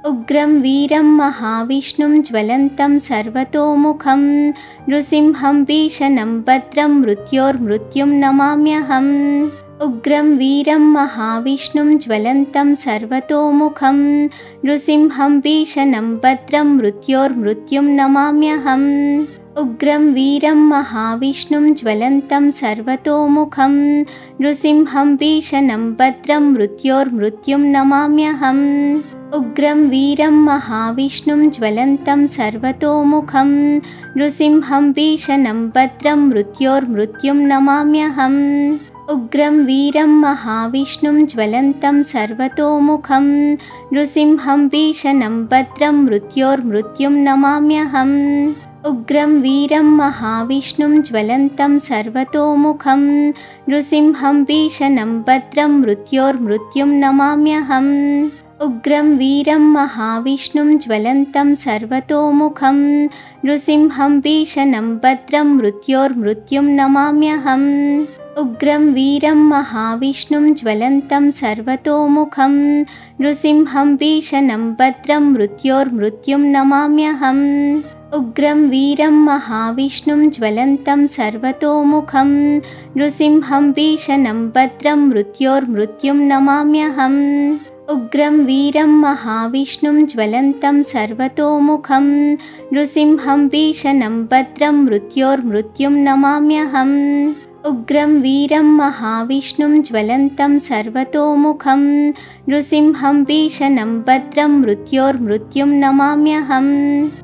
उग्रं वीरं महाविष्णुं ज्वलन्तं सर्वतोमुखं नृसिंहं भीषणं भद्रं मृत्योर्मृत्युं नमाम्यहम्। उग्रं वीरं महाविष्णुं ज्वलन्तं सर्वतोमुखं नृसिंहं भीषणं भद्रं मृत्योर्मृत्युं नमाम्यहम्। उग्रं वीरं महाविष्णुं ज्वलन्तं सर्वतोमुखं नृसिंहं भीषणं भद्रं मृत्योर्मृत्युं नमाम्यहम्। उग्रं वीरं महाविष्णुं ज्वलन्तं सर्वतोमुखं नृसिंहं भीषणं भद्रं मृत्योर्मृत्युं नमाम्यहम्। उग्रं वीरं महाविष्णुं ज्वलन्तं सर्वतोमुखं नृसिंहं भीषणं भद्रं मृत्योर्मृत्युं नमाम्यहम्। उग्रं वीरं महाविष्णुं ज्वलन्तं सर्वतोमुखं नृसिंहं भीषणं भद्रं मृत्योर्मृत्युं नमाम्यहम्। उग्रं वीरं महाविष्णुं ज्वलन्तं सर्वतोमुखं नृसिंहं भीषणं भद्रं मृत्योर्मृत्युं नमाम्यहम्। उग्रं वीरं महाविष्णुं ज्वलन्तं सर्वतोमुखं नृसिंहं भीषणं भद्रं मृत्योर्मृत्युं नमाम्यहम्। उग्रं वीरं महाविष्णुं ज्वलन्तं सर्वतोमुखं नृसिंहं भीषणं भद्रं मृत्योर्मृत्युं नमाम्यहम्। उग्रं वीरं महाविष्णुं ज्वलन्तं सर्वतोमुखं नृसिंहं भीषणं भद्रं मृत्योर्मृत्युं नमाम्यहम्। उग्रं वीरं महाविष्णुं ज्वलन्तं सर्वतोमुखं नृसिंहं भीषणं भद्रं मृत्योर्मृत्युं नमाम्यहम्।